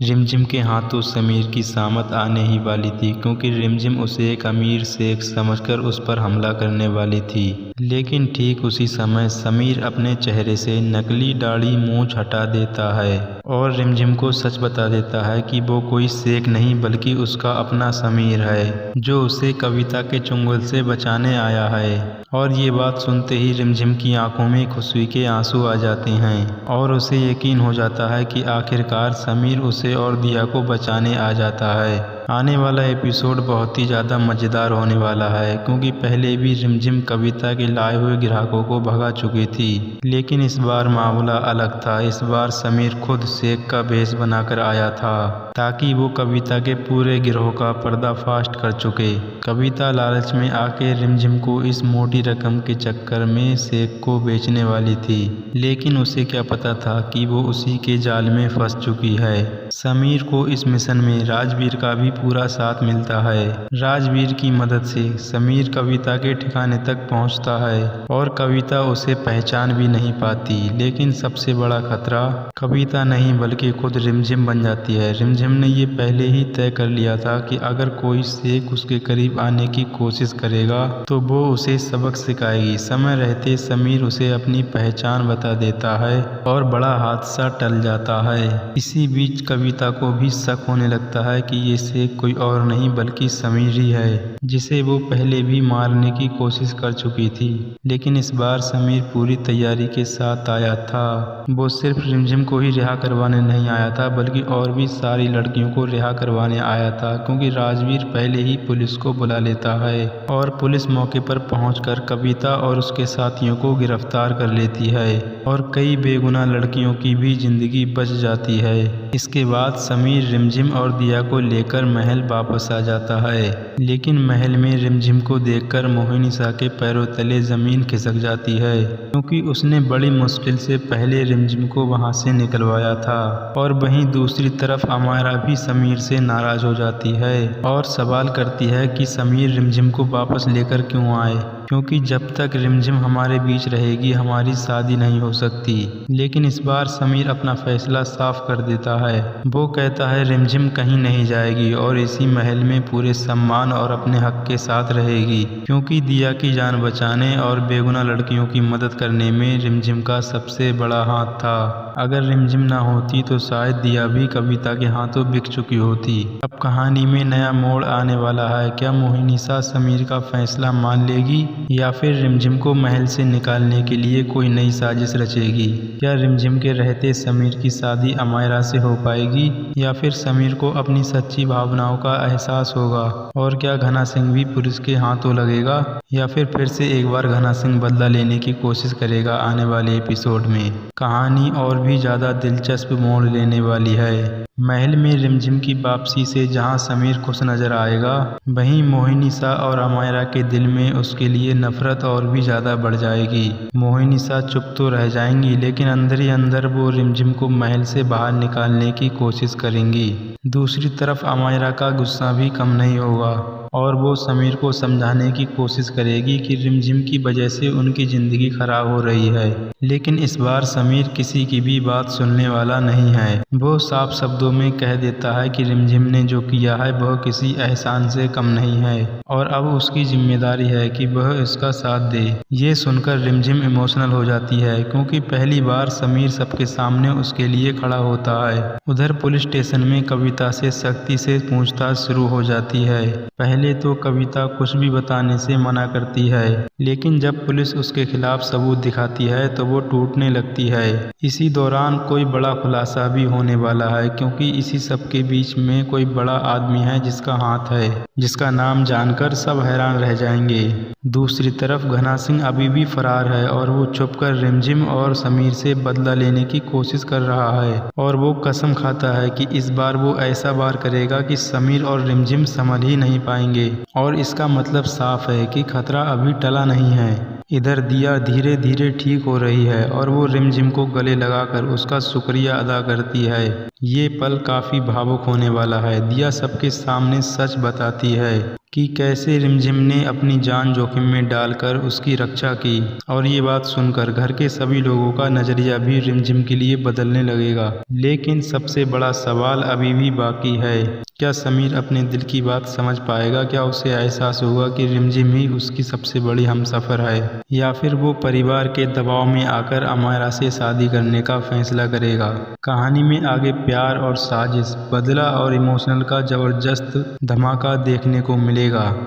रिमझिम के हाथों समीर की शामत आने ही वाली थी, क्योंकि रिमझिम उसे एक अमीर शेख समझकर उस पर हमला करने वाली थी। लेकिन ठीक उसी समय समीर अपने चेहरे से नकली दाढ़ी मूंछ हटा देता है और रिमझिम को सच बता देता है कि वो कोई शेख नहीं बल्कि उसका अपना समीर है, जो उसे कविता के चुंगल से बचाने आया है। और ये बात सुनते ही रिमझिम की आंखों में खुशी के आंसू आ जाते हैं और उसे यकीन हो जाता है कि आखिरकार समीर उसे और दिया को बचाने आ जाता है। आने वाला एपिसोड बहुत ही ज़्यादा मज़ेदार होने वाला है, क्योंकि पहले भी रिमझिम कविता के लाए हुए ग्राहकों को भगा चुकी थी, लेकिन इस बार मामला अलग था। इस बार समीर खुद शेख का भेष बनाकर आया था ताकि वो कविता के पूरे गिरोह का पर्दाफाश कर चुके। कविता लालच में आके रिमझिम को इस मोटी रकम के चक्कर में शेख को बेचने वाली थी, लेकिन उसे क्या पता था कि वो उसी के जाल में फंस चुकी है। समीर को इस मिशन में राजवीर का भी पूरा साथ मिलता है। राजवीर की मदद से समीर कविता के ठिकाने तक पहुंचता है और कविता उसे पहचान भी नहीं पाती, लेकिन सबसे बड़ा खतरा कविता नहीं बल्कि खुद रिमझिम बन जाती है। रिमझिम ने ये पहले ही तय कर लिया था कि अगर कोई शेख उसके करीब आने की कोशिश करेगा तो वो उसे सबक सिखाएगी। समय रहते समीर उसे अपनी पहचान बता देता है और बड़ा हादसा टल जाता है। इसी बीच कविता को भी शक होने लगता है कि ये शेख कोई और नहीं बल्कि समीर ही है, जिसे वो पहले भी मारने की कोशिश कर चुकी थी। लेकिन इस बार समीर पूरी तैयारी के साथ आया था। वो सिर्फ रिमझिम को ही रिहा करवाने नहीं आया था बल्कि और भी सारी लड़कियों को रिहा करवाने आया था, क्योंकि राजवीर पहले ही पुलिस को बुला लेता है और पुलिस मौके पर पहुंचकर कविता और उसके साथियों को गिरफ्तार कर लेती है और कई बेगुनाह लड़कियों की भी जिंदगी बच जाती है। इसके बाद समीर रिमझिम और दिया को लेकर महल वापस आ जाता है, लेकिन महल में रिमझिम को देखकर मोहिनीसा के पैरों तले जमीन खिसक जाती है, क्योंकि उसने बड़ी मुश्किल से पहले रिमझिम को वहां से निकलवाया था। और वहीं दूसरी तरफ अमायरा भी समीर से नाराज हो जाती है और सवाल करती है कि समीर रिमझिम को वापस लेकर क्यों आए, क्योंकि जब तक रिमझिम हमारे बीच रहेगी हमारी शादी नहीं हो सकती। लेकिन इस बार समीर अपना फैसला साफ कर देता है। वो कहता है रिमझिम कहीं नहीं जाएगी और इसी महल में पूरे सम्मान और अपने हक के साथ रहेगी, क्योंकि दिया की जान बचाने और बेगुनाह लड़कियों की मदद करने में रिमझिम का सबसे बड़ा हाथ था। अगर रिमझिम ना होती तो शायद दिया भी कविता के हाथों बिक चुकी होती। अब कहानी में नया मोड़ आने वाला है। क्या मोहिनीसा समीर का फैसला मान लेगी या फिर रिमझिम को महल से निकालने के लिए कोई नई साजिश रचेगी? क्या रिमझिम के रहते समीर की शादी अमायरा से हो पाएगी या फिर समीर को अपनी सच्ची भावनाओं का एहसास होगा? और क्या घना सिंह भी पुलिस के हाथों लगेगा या फिर से एक बार घना सिंह बदला लेने की कोशिश करेगा? आने वाले एपिसोड में कहानी और भी ज्यादा दिलचस्प मोड़ लेने वाली है। महल में रिमझिम की वापसी से जहां समीर खुश नजर आएगा, वहीं मोहिनीसा और अमायरा के दिल में उसके लिए नफरत और भी ज्यादा बढ़ जाएगी। मोहिनीसा चुप तो रह जाएंगी, लेकिन अंदर ही अंदर वो रिमझिम को महल से बाहर निकालने की कोशिश करेंगी। दूसरी तरफ अमायरा का गुस्सा भी कम नहीं होगा और वो समीर को समझाने की कोशिश करेगी कि रिमझिम की वजह से उनकी जिंदगी खराब हो रही है। लेकिन इस बार समीर किसी की भी बात सुनने वाला नहीं है। वो साफ शब्दों में कह देता है कि रिमझिम ने जो किया है वह किसी एहसान से कम नहीं है और अब उसकी जिम्मेदारी है कि वह इसका साथ दे। ये सुनकर रिमझिम इमोशनल हो जाती है, क्योंकि पहली बार समीर सबके सामने उसके लिए खड़ा होता है। उधर पुलिस स्टेशन में कविता से सख्ती से पूछताछ शुरू हो जाती है। पहले तो कविता कुछ भी बताने से मना करती है, लेकिन जब पुलिस उसके खिलाफ सबूत दिखाती है तो वो टूटने लगती है। इसी दौरान कोई बड़ा खुलासा भी होने वाला है, क्योंकि इसी सब के बीच में कोई बड़ा आदमी है जिसका हाथ है, जिसका नाम जानकर सब हैरान रह जाएंगे। दूसरी तरफ घना सिंह अभी भी फरार है और वो छुपकर रिमझिम और समीर से बदला लेने की कोशिश कर रहा है और वो कसम खाता है कि इस बार वो ऐसा वार करेगा कि समीर और रिमझिम संभल ही नहीं पाएंगे। रहेंगे और इसका मतलब साफ है कि खतरा अभी टला नहीं है। इधर दिया धीरे धीरे ठीक हो रही है और वो रिमझिम को गले लगाकर उसका शुक्रिया अदा करती है। ये पल काफी भावुक होने वाला है। दिया सबके सामने सच बताती है कि कैसे रिमझिम ने अपनी जान जोखिम में डालकर उसकी रक्षा की, और ये बात सुनकर घर के सभी लोगों का नजरिया भी रिमझिम के लिए बदलने लगेगा। लेकिन सबसे बड़ा सवाल अभी भी बाकी है, क्या समीर अपने दिल की बात समझ पाएगा? क्या उसे एहसास होगा कि रिमझिम ही उसकी सबसे बड़ी हमसफर है, या फिर वो परिवार के दबाव में आकर अमायरा से शादी करने का फैसला करेगा? कहानी में आगे प्यार और साजिश, बदला और इमोशनल का जबरदस्त धमाका देखने को मिलेगा,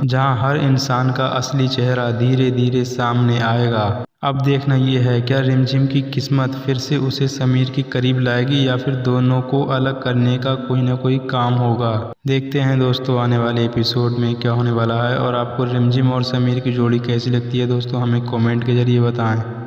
जहां हर इंसान का असली चेहरा धीरे धीरे सामने आएगा। अब देखना ये है, क्या रिमझिम की किस्मत फिर से उसे समीर के करीब लाएगी या फिर दोनों को अलग करने का कोई ना कोई काम होगा। देखते हैं दोस्तों आने वाले एपिसोड में क्या होने वाला है, और आपको रिमझिम और समीर की जोड़ी कैसी लगती है दोस्तों, हमें कमेंट के जरिए बताएं।